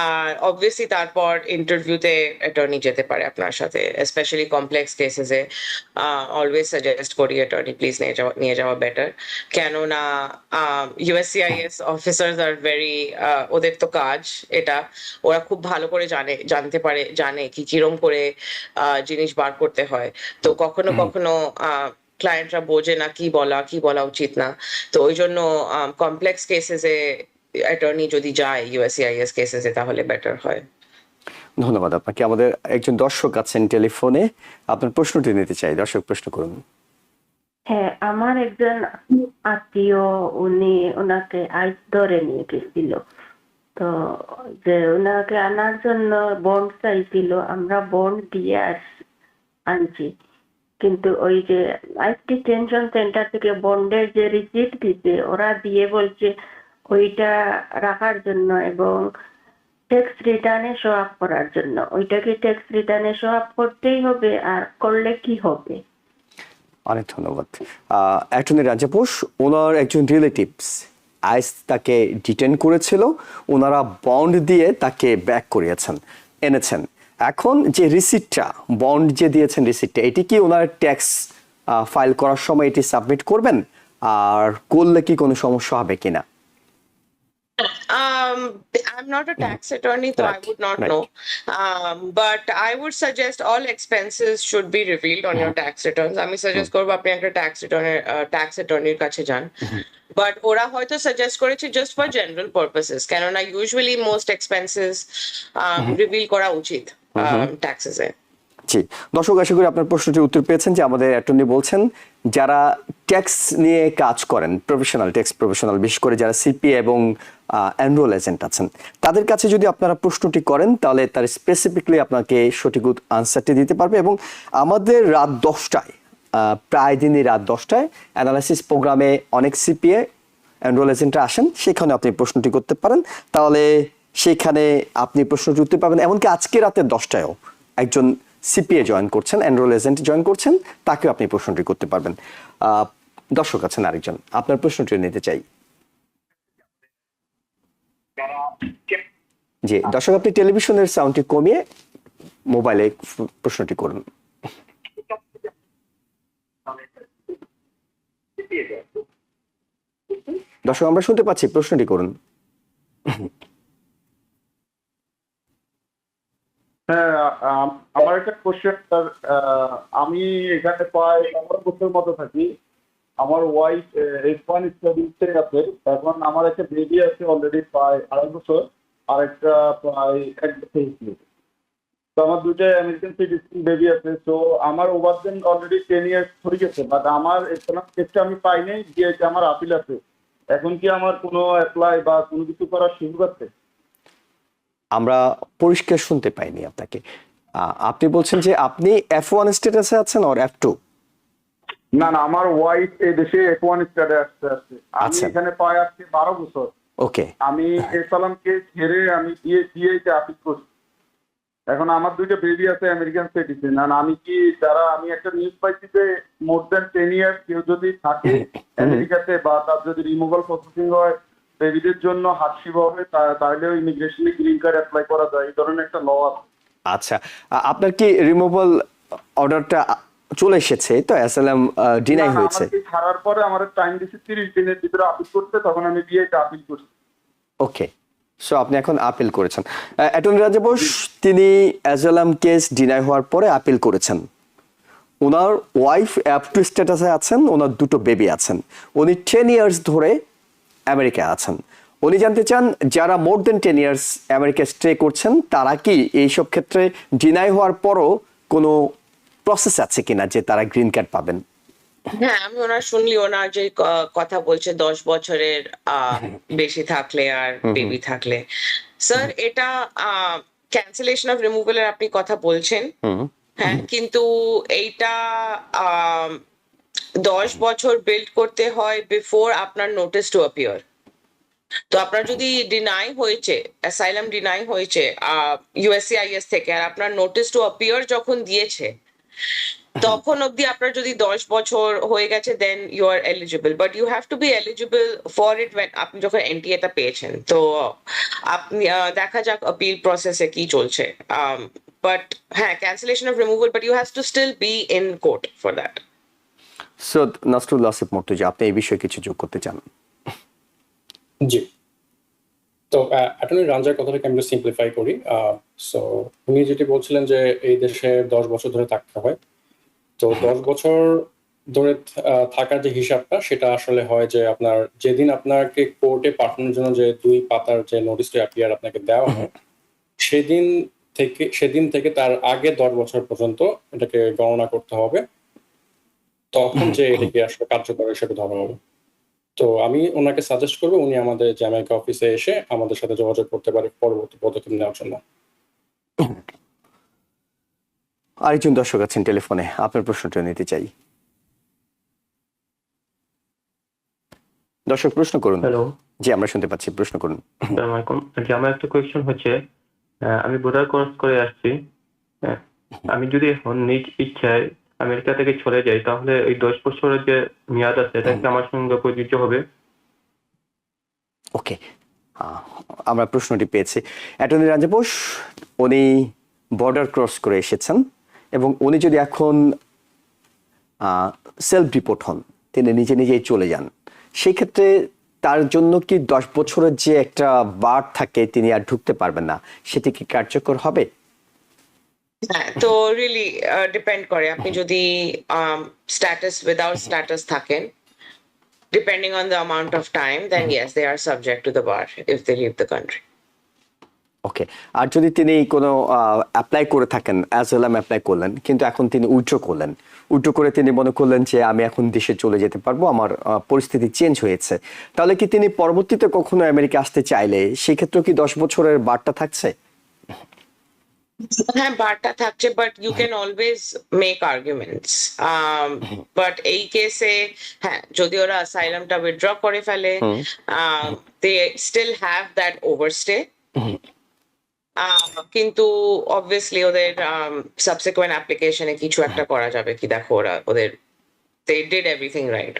আর অবভিয়াসলি তারপর ইন্টারভিউতে অ্যাটর্নি যেতে পারে আপনার সাথে, স্পেশালি কমপ্লেক্স কেসেসে অলওয়েজ সাজেস্ট করি অ্যাটর্নি প্লিজ নিয়ে যাওয়া বেটার, কেননা ইউএসসিআইএস অফিসার্স আর ভেরি, ওদের তো কাজ এটা, ওরা খুব ভালো করে জানে কি কিরম করে জিনিস বার করতে হয়। তো কখনো কখনো ক্লায়েন্টরা বোঝে না কি বলা উচিত না, তো ওই জন্য কমপ্লেক্স কেসেসে অ্যাটর্নি যদি যায় ইউএসসিআইএস কেসেসে তাহলে বেটার হয়। ধন্যবাদ আপনাকে। আমাদের একজন দর্শক আছেন টেলিফোনে, আপনার প্রশ্নটি নিতে চাই। দর্শক, প্রশ্ন করুন। হ্যাঁ, আমার একজন আত্মীয় ওনাকে আইস ধরে নিয়ে গেছিল, তো যে ওনাকে আনার জন্য বন্ড চাইছিল, আমরা বন্ড দিয়ে আনছি, কিন্তু ওই যে আইস ডিটেনশন সেন্টার থেকে বন্ডের যে রিসিপ্ট দিতে ওরা দিয়ে বলছে ওইটা রাখার জন্য এবং ট্যাক্স রিটার্নে শো আপ করার জন্য। ওইটাকে ট্যাক্স রিটার্নে শো আপ করতেই হবে, আর করলে কি হবে? অনেক ধন্যবাদ। অ্যাটর্নি রাজা বোস, ওনার একজন রিলেটিভস আইস তাকে ডিটেন করেছিল, ওনারা বন্ড দিয়ে তাকে ব্যাক এনেছেন। এখন যে রিসিপ্টটা, বন্ড যে দিয়েছেন রিসিপ্টটা, এটি কি ওনার ট্যাক্স ফাইল করার সময় এটি সাবমিট করবেন, আর করলে কি কোনো সমস্যা হবে কিনা? I'm not a tax attorney, so I would not know. But I would suggest all expenses should be revealed on your tax returns. আমি suggest করবো আপনি একটা tax attorneyর কাছে যান। But ওরা হয়তো suggest করেছে just for general purposes, কেননা usually most expenses reveal করা উচিত taxes এ। জি, দর্শক, আশা করি আপনার প্রশ্নটির উত্তর পেয়েছেন যে আমাদের অ্যাটর্নি বলছেন যারা ট্যাক্স নিয়ে কাজ করেন, ট্যাক্স প্রফেশনাল, বিশেষ করে যারা সিপিএ এবং এনরোল এজেন্ট আছেন, তাদের কাছে যদি আপনারা প্রশ্নটি করেন তাহলে তার স্পেসিফিকলি আপনাকে সঠিক আনসারটি দিতে পারবে। এবং আমাদের রাত 10টায়, প্রায় দিনই রাত 10টায় অ্যানালাইসিস প্রোগ্রামে অনেক সিপিএ এনরোল এজেন্টরা আসেন, সেখানে আপনি প্রশ্নটি করতে পারেন, তাহলে সেখানে আপনি প্রশ্নটি উত্তর পাবেন। এমনকি আজকে রাতে 10টায়ও একজন সিপিএ জয়েন করছেন, এনরোল এজেন্ট জয়েন করছেন, তাকেও আপনি প্রশ্নটি করতে পারবেন। দর্শক আছেন আরেকজন, আপনার প্রশ্নটি নিতে চাই। জি দর্শক, আপনি টেলিভিশনের সাউন্ডটি কমিয়ে মোবাইলে প্রশ্নটি করুন। দর্শক, আমরা শুনতে পাচ্ছি, প্রশ্নটি করুন। হ্যাঁ, আমার একটা কোশ্চেন স্যার। আমি এখানে প্রায় 15 বছর মতো থাকি। আমার ওয়াইফ F1 স্টাডিতে আছে। এখন আমার একটা বেবি আছে অলরেডি প্রায় 2.5 বছর, আর একটা প্রায় 1 বছর হয়েছে। তো আমার দুইটা আমেরিকান সিটিজেন বেবি আছে। তো আমার ওভারদেন অলরেডি 10 ইয়ার্স হয়ে গেছে, বাট আমার কেসটা আমি পাইনি, যে আমার আপিল আছে। এখন কি আমার কোনো অ্যাপ্লাই বা কোনো কিছু করার সুযোগ আছে? আমরা পরিষ্কার শুনতে পাইনি আপনাকে। আপনি বলছেন যে আপনি F1 স্ট্যাটাসে আছেন আর F2? না, আমার ওয়াইফ এই দেশে F1 স্ট্যাটাসে আছে। আমি আচ্ছা। এখানে প্রায় আজকে 12 বছর। ওকে, আমি এসালামকে ছেড়ে আমি ডিএইতে আপিল করছি। এখন আমার দুইটা বেবি আছে আমেরিকান সিটিজেন। আর আমি কি আমি একটা নিউজ পাইছি যে মোর দ্যান 10 ইয়ার্স কেউ যদি থাকে আমেরিকাতে বা তার যদি রিমুভাল প্রসেসিং হয় বেবিদের জন্য হার্ডশিপ হবে, তাহলে ইমিগ্রেশনে গ্রিন কার্ড অ্যাপ্লাই করা যায়, এই ধরনের একটা ল আছে। আচ্ছা, আপনার কি রিমুভাল অর্ডারটা চলে এসেছে তো অ্যাসাইলাম ডিনাই হয়েছে। আমাকে ছাড়ার পরে আমার টাইম দিচ্ছে 30 দিনের ভিতরে আপিল করতে, তখন আমি বিয়েটা আপিল করছি। ওকে, সো আপনি এখন আপিল করেছেন। অ্যাটর্নি রাজা বোস তিনি অ্যাসাইলাম কেস ডিনাই হওয়ার পরে আপিল করেছেন। ওনার ওয়াইফ অ্যাপটু স্ট্যাটাসে আছেন, ওনার দুটো বেবি আছেন, উনি 10 ইয়ার্স ধরে আমেরিকায় আছেন। উনি জানতে চান যারা মোর দেন 10 ইয়ার্স আমেরিকায় স্টে করছেন তারা কি এইসব ক্ষেত্রে ডিনাই হওয়ার পরও কোনো প্রসেস আছে কিনা যে তারা গ্রিন কার্ড পাবেন? হ্যাঁ, আমি ওনার শুনলি ওনার যে কথা বলছে 10 বছরের বেশি থাকলে আর বেবি থাকলে, স্যার এটা ক্যান্সেলেশন অফ রিমুভালের আপনি কথা বলছেন, হ্যাঁ, কিন্তু এইটা 10 বছর বিল্ড করতে হয় বিফোর আপনার নোটিস টু অ্যাপিয়ার। তো আপনার যদি ডিনাই হয়েছে, অ্যাসাইলাম ডিনাই হয়েছে ইউএসসিআইএস থেকে, আর আপনার নোটিস টু অ্যাপিয়ার যখন দিয়েছে তখন অবধি আপনার যদি 10 বছর হয়ে গেছে then you are eligible, but you have to be eligible for it when আপনি যখন এনটিএটা পেয়েছেন। তো আপনি দেখা যাক আপিল প্রসেসে কি চলছে, বাট হ্যাঁ, cancellation of removal, but you have to still be in court for that. So Nasrullah Asif Murtuza, আপনি এই বিষয়ে কিছু যোগ করতে চান? জি, তো অ্যাটর্নি রাঞ্জার কথাটাকে আমি সিম্পলিফাই করি। সো উনি যেটি বলছিলেন যে এই দেশে 10 বছর ধরে থাকতে হয়, তো 10 বছর ধরে থাকার যে হিসাবটা সেটা আসলে হয় যে আপনার যেদিন আপনাকে কোর্টে পাঠানোর জন্য যে 2 পাতার যে নোটিস টু অ্যাপিয়ার আপনাকে দেওয়া হয় সেদিন থেকে তার আগে 10 বছর পর্যন্ত এটাকে গণনা করতে হবে, তখন যে এটাকে আসলে কার্যকর হিসেবে ধরা হবে। তো আমি ওনাকে সাজেস্ট করবো উনি আমাদের জ্যামাইকা অফিসে এসে আমাদের সাথে যোগাযোগ করতে পারে পরবর্তী পদক্ষেপ নেওয়ার জন্য। আরেকজন দর্শক আছেন টেলিফোনে, আপনার প্রশ্নটা নিতে চাই। দর্শক প্রশ্ন করুন। হ্যালো, জি আমরা শুনতে পাচ্ছি, প্রশ্ন করুন। আসসালামু আলাইকুম। জি, আমার একটা কোয়েশ্চেন হচ্ছে, আমি বর্ডার ক্রস করে আসছি, আমি যদি এখন নিজ ইচ্ছায় আমেরিকা থেকে চলে যাই তাহলে ওই 10 বছরের যে মেয়াদ আছে এটা কি আমার সঙ্গে প্রযোজ্য হবে? ওকে, আমরা প্রশ্নটি পেয়েছি। অ্যাটর্নি রাজা বোস উনি বর্ডার ক্রস করে এসেছেন এবং উনি যদি এখন সেলফ ডিপোর্ট হন, তিনি নিজে নিজেই চলে যান, সেই ক্ষেত্রে তার জন্য কি 10 বছরের যে একটা বার থাকে তিনি আর ঢুকতে পারবেন না, সেটি কি কার্যকর হবে? হ্যাঁ, তো রিয়েলি ডিপেন্ড করে, আপনি যদি স্ট্যাটাস উইদাউট স্ট্যাটাস থাকেন, depending on the amount of time, then yes, they are subject to the bar if they leave the country. ওকে, আর যদি তিনি কোনো অ্যাপ্লাই করে থাকেন, অ্যাসাইলাম অ্যাপ্লাই করলেন কিন্তু এখন তিনি উইথড্র করলেন, উইথড্র করে তিনি মনে করলেন যে আমি এখন দেশে চলে যেতে পারবো, আমার পরিস্থিতি চেঞ্জ হয়েছে, তাহলে কি তিনি পরবর্তীতে কখনো আমেরিকা আসতে চাইলে সেই ক্ষেত্রে কি 10 বছরের বারটা থাকছে? হ্যাঁ, বারটা থাকছে, but you can always make arguments. But এই কেসে হ্যাঁ, যদি ওরা অ্যাসাইলামটা উইথড্র করে ফেলে, they still have that overstay, কিন্তু অবভিয়াসলি ওদের সাবসিকুয়েন্ট অ্যাপ্লিকেশনে কিছু একটা করা যাবে কি, দেখো ওরা ওদের they did everything right.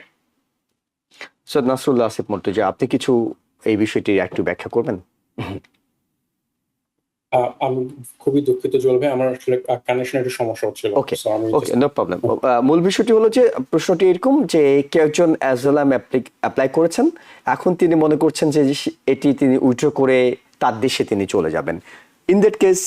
Syed Nasrullah Asif Murtuza, আপনি কিছু এই বিষয়টি একটু ব্যাখ্যা করবেন? আমি খুবই দুঃখিত জুয়েল ভাই, আমার আসলে কানেকশন একটু সমস্যা হচ্ছিল। ওকে ওকে, নো প্রবলেম। মূল বিষয়টি হলো যে প্রশ্নটি এরকম যে কেউ একজন অ্যাসাইলাম অ্যাপ্লাই করেছেন, এখন তিনি মনে করছেন যে এটি তিনি উইথড্র করে তার দেশে তিনি চলে যাবেন। ইন দ্যাট কেস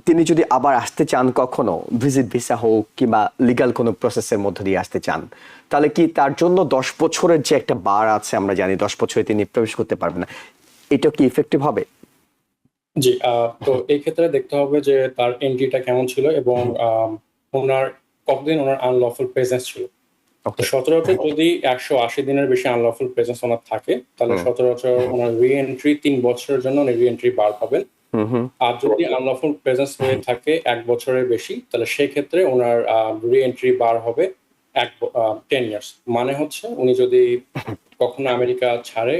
তিনি যদি আবার আসতে চান, কখনো ভিজিট ভিসা হোক কিংবা লিগ্যাল কোনো প্রসেসের মধ্য দিয়ে আসতে চান, তাহলে কি তার জন্য 10 বছরের যে একটা বার আছে, আমরা জানি 10 বছরে তিনি প্রবেশ করতে পারবেন না, এটা কি ইফেক্টিভ হবে? জি, তো এই ক্ষেত্রে দেখতে হবে যে তার এন্ট্রিটা কেমন ছিল এবং ওনার কতদিন ওনার আনলফুল প্রেজেন্স ছিল। সচরাচর যদি 180 দিনের বেশি আনলফুল প্রেজেন্স ওনার থাকে তাহলে সচরাচর ওনার রি-এন্ট্রি 3 বছরের জন্য রি-এন্ট্রি বার পাবেন। আর যদি আনলফুল প্রেজেন্স হয়ে থাকে 1 বছরের বেশি তাহলে সেই ক্ষেত্রে ওনার রি-এন্ট্রি বার হবে 10 ইয়ার্স। মানে হচ্ছে উনি যদি কখনো আমেরিকা ছাড়ে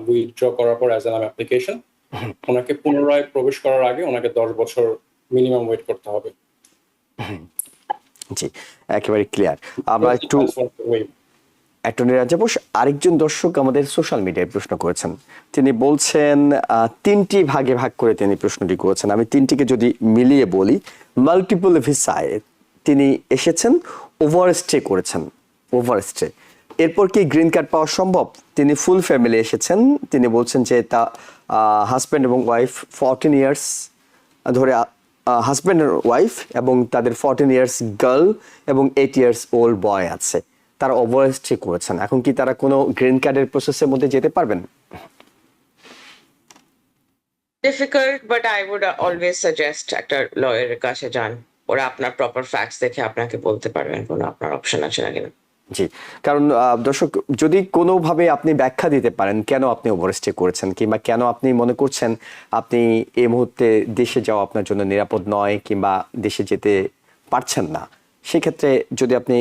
উইথড্র করার পর অ্যাসাইলাম অ্যাপ্লিকেশন, ওনাকে পুনরায় প্রবেশ করার আগে ওনাকে 10 বছর মিনিমাম ওয়েট করতে হবে। জি, একেবারে ক্লিয়ার। আমরা একটু অ্যাটর্নি রাজা বোস, আরেকজন দর্শক আমাদের সোশ্যাল মিডিয়ায় প্রশ্ন করেছেন, তিনি বলছেন 3টি ভাগে ভাগ করে তিনি প্রশ্নটি করেছেন, আমি 3টিকে যদি মিলিয়ে বলি। মাল্টিপল ভিসায় তিনি এসেছেন, ওভারস্টে করেছেন, ওভারস্টে, এরপর কি গ্রিন কার্ড পাওয়া সম্ভব? তিনি ফুল ফ্যামিলি এসেছেন, তিনি বলছেন যে তা হাজব্যান্ড এবং ওয়াইফ 14 ইয়ার্স ধরে, হাজব্যান্ড ওয়াইফ এবং তাদের 14 ইয়ার্স গার্ল এবং 8 ইয়ার্স ওল্ড বয় আছে, তারা ওভারস্টে করেছেন। এখন কি তারা কোনো গ্রিন কার্ডের প্রসেসের মধ্যে যেতে পারবেন? Difficult, but I would always suggest একটা লয়ারের কাছে যান, ওরা আপনার প্রপার ফ্যাক্টস দেখে আপনাকে বলতে পারবেন কোনো আপনার অপশন আছে না কিনা। জি, কারণ দর্শক, যদি কোনোভাবে আপনি ব্যাখ্যা দিতে পারেন কেন আপনি ওভারস্টে করেছেন, কিংবা কেন আপনি মনে করছেন আপনি এই মুহূর্তে দেশে যাওয়া আপনার জন্য নিরাপদ নয়, কিংবা দেশে যেতে পারছেন না, সেক্ষেত্রে যদি আপনি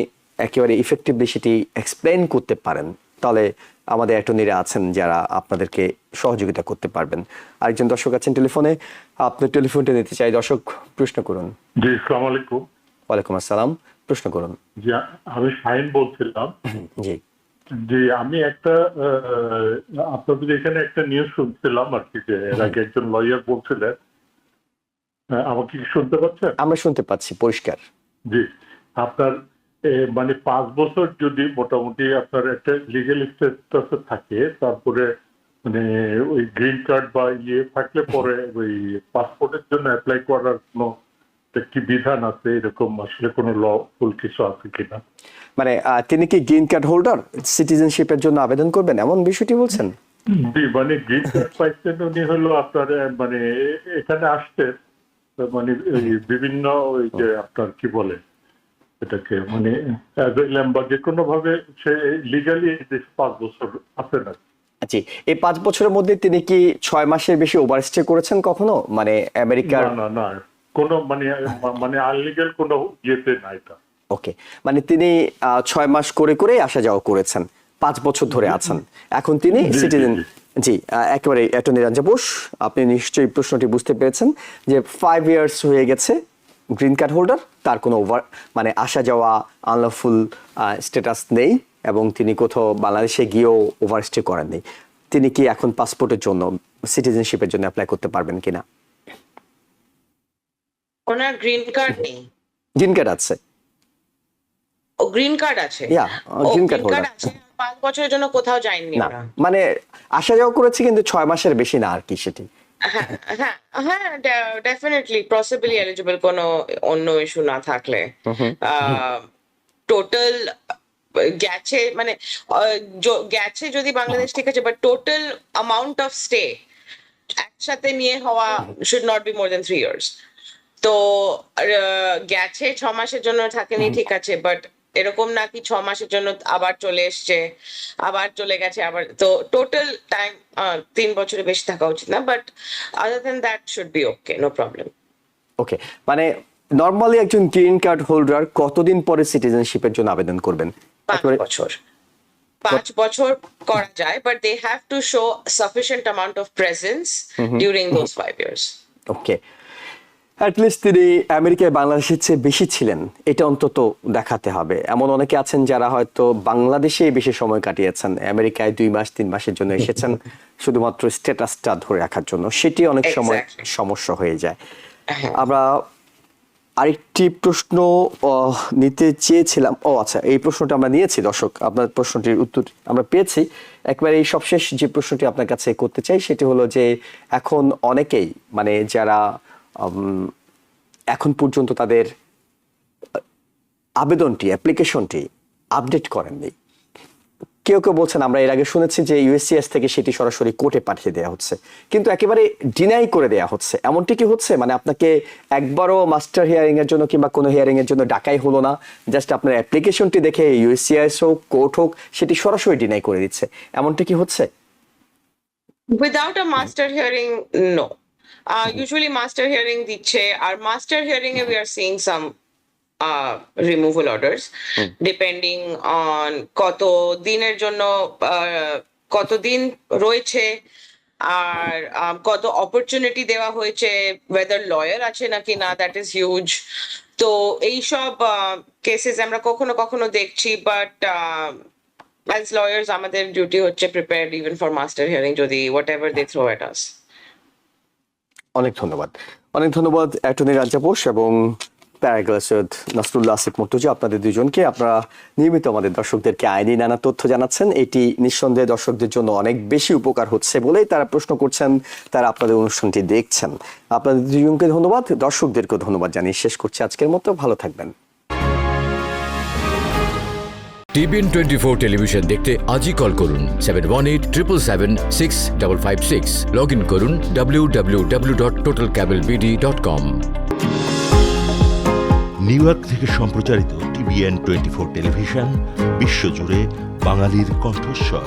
একেবারে ইফেক্টিভলি সেটি এক্সপ্লেন করতে পারেন, তাহলে আমাদের অ্যাটর্নিরা আছেন যারা আপনাদেরকে সহযোগিতা করতে পারবেন। আরেকজন দর্শক আছেন টেলিফোনে, আপনার টেলিফোনটা নিতে চাই। দর্শক, প্রশ্ন করুন। জি, আসসালামু আলাইকুম। ওয়ালাইকুম আসসালাম, প্রশ্ন করুন। জি, আমি শাহিন বলছিলাম। জি জি, আমি একটা আপনাদের এখানে একটা নিউজ শুনছিলাম আর কি, যে এর আগে একজন লয়ার বলছিলেন, আমাকে কি শুনতে পাচ্ছেন? আমরা শুনতে পাচ্ছি পরিষ্কার। জি, আপনার মানে 5 বছর যদি মোটামুটি আপনার একটা লিগেল স্ট্যাটাসে থাকে, তারপরে মানে ওই গ্রিন কার্ড বা থাকলে পরে ওই পাসপোর্টের জন্য অ্যাপ্লাই করার কোনো কি বিধান আছে, এরকম আসলে কোনো ল ফুল কিছু আছে কিনা? মানে তিনি কি গ্রিন কার্ড হোল্ডার, সিটিজেনশিপের জন্য আবেদন করবেন এমন বিষয়টি বলছেন? জি, মানে গ্রিন কার্ড পাইছেন উনি, হলো আপনার মানে এখানে আসতে মানে ওই বিভিন্ন ওই যে আপনার কি বলে এটাকে, মানে অ্যাজাইলাম বা যে কোনো ভাবে সে লিগালি 5 বছর আছে না। জি, এই 5 বছরের মধ্যে তিনি কি 6 মাসের বেশি ওভারস্টে করেছেন কখনো, মানে আমেরিকার? না না না, কোনো মানে মানে আনলিগাল কোনো ইয়েতে না এটা। ওকে, মানে তিনি 6 মাস করে করে আসা যাওয়া করেছেন, 5 বছর ধরে আছেন, এখন তিনি জি, সিটিজেন। জি, জি, একেবারে অ্যাটর্নি রাঞ্জা বোস, আপনি নিশ্চয়ই প্রশ্নটি বুঝতে পেরেছেন যে 5 ইয়ার্স হয়ে গেছে গ্রিন কার্ড হোল্ডার, তার কোনো মানে আসা যাওয়া আনলফুল স্ট্যাটাস নেই, এবং তিনি কোথাও বাংলাদেশে গিয়েও ওভারস্টে করেননি। তিনি কি এখন পাসপোর্টের জন্য, সিটিজেনশিপের জন্য অ্যাপ্লাই করতে পারবেন কিনা? ওনার গ্রিন কার্ড নেই। গ্রিন কার্ড আছে। ও গ্রিন কার্ড আছে। ইয়া, গ্রিন কার্ড হোল্ডার আছে, 5 বছরের জন্য কোথাও যায়নি না, ওরা। মানে আসা যাওয়া করেছে কিন্তু 6 মাসের বেশি না আর কি সেটি। হ্যাঁ হ্যাঁ হ্যাঁ, ডেফিনেটলি পসিবলি এলিজিবল কোনো অন্য ইস্যু না থাকলে। টোটাল গেছে মানে গেছে যদি বাংলাদেশ, ঠিক আছে, but total amount of stay একসাথে নিয়ে হওয়া should not be more than 3 years. তো গেছে 6 মাসের জন্য থাকেনি, ঠিক আছে, বাট এরকম না কি 6 মাসের জন্য আবার চলে এসছে, আবার চলে গেছে, আবার, তো টোটাল টাইম 3 বছরের বেশি থাকা উচিত না, but other than that should be okay, no problem. Okay, মানে নরমালি একজন গ্রিন কার্ড হোল্ডার কতদিন পরে সিটিজেনশিপের জন্য আবেদন করবেন? 5 বছর। 5 বছর করা যায়, but they have to show sufficient amount of presence during those 5 years. Okay, at least তিনি আমেরিকায় বাংলাদেশের চেয়ে বেশি ছিলেন, এটা অন্তত দেখাতে হবে। এমন অনেকে আছেন যারা হয়তো বাংলাদেশেই বেশি সময় কাটিয়েছেন, আমেরিকায় 2 মাস 3 মাসের জন্য এসেছেন শুধুমাত্র স্ট্যাটাসটা ধরে রাখার জন্য, সেটি অনেক সময় সমস্যা হয়ে যায়। আমরা আরেকটি প্রশ্ন নিতে চেয়েছিলাম। আচ্ছা, এই প্রশ্নটা আমরা নিয়েছি দর্শক, আপনার প্রশ্নটির উত্তর আমরা পেয়েছি। একবারে এই সবশেষ যে প্রশ্নটি আপনার কাছে করতে চাই সেটি হলো যে এখন অনেকেই, মানে যারা এখন পর্যন্ত তাদের আবেদনটি, অ্যাপ্লিকেশনটি আপডেট করেননি, কেউ কেউ বলছেন, আমরা এর আগে শুনেছি যে ইউএসসিএস থেকে সেটি সরাসরি কোর্টে পাঠিয়ে দেওয়া হচ্ছে, কিন্তু একেবারে ডিনাই করে দেওয়া হচ্ছে, এমনটি কি হচ্ছে? মানে আপনাকে একবারও মাস্টার হিয়ারিং এর জন্য কিংবা কোনো হিয়ারিং এর জন্য ডাকাই হলো না, জাস্ট আপনার অ্যাপ্লিকেশনটি দেখে ইউএসসিএস হোক, কোর্ট হোক, সেটি সরাসরি ডিনাই করে দিচ্ছে, এমনটি কি হচ্ছে? Without a master hearing, no. Usually master hearing দিচ্ছে, আর master hearing we are seeing some removal orders depending on কত দিনের জন্য কত দিন রয়েছে, আর কত অপরচুনিটি দেওয়া হয়েছে, whether lawyer আছে নাকি না, that is huge. তো এইসব কেসেস আমরা কখনো কখনো দেখছি, বাট as lawyers আমাদের ডিউটি হচ্ছে prepared even for master hearing যদি whatever they throw at us. অনেক ধন্যবাদ, অনেক ধন্যবাদ অ্যাটর্নি রাঞ্জা বোস এবং প্যারাগ্লাস সৈয়দ নাসরুল্লাহ আসিফ মুর্তজা, আপনাদের দুজনকে। আপনারা নিয়মিত আমাদের দর্শকদেরকে আইনি নানা তথ্য জানাচ্ছেন। এটি নিঃসন্দেহে দর্শকদের জন্য অনেক বেশি উপকার হচ্ছে বলেই তারা প্রশ্ন করছেন, তারা আপনাদের অনুষ্ঠানটি দেখছেন। আপনাদের দুজনকে ধন্যবাদ, দর্শকদেরকেও ধন্যবাদ জানিয়ে শেষ করছি আজকের মতো। ভালো থাকবেন। TBN 24 টেলিভিশন দেখতে আজই কল করুন 7187776556। লগ ইন করুন www.totalcablebd.com। নিউ ইয়র্ক থেকে সম্প্রচারিত TBN 24 টেলিভিশন বিশ্বজুড়ে বাঙালির কণ্ঠস্বর।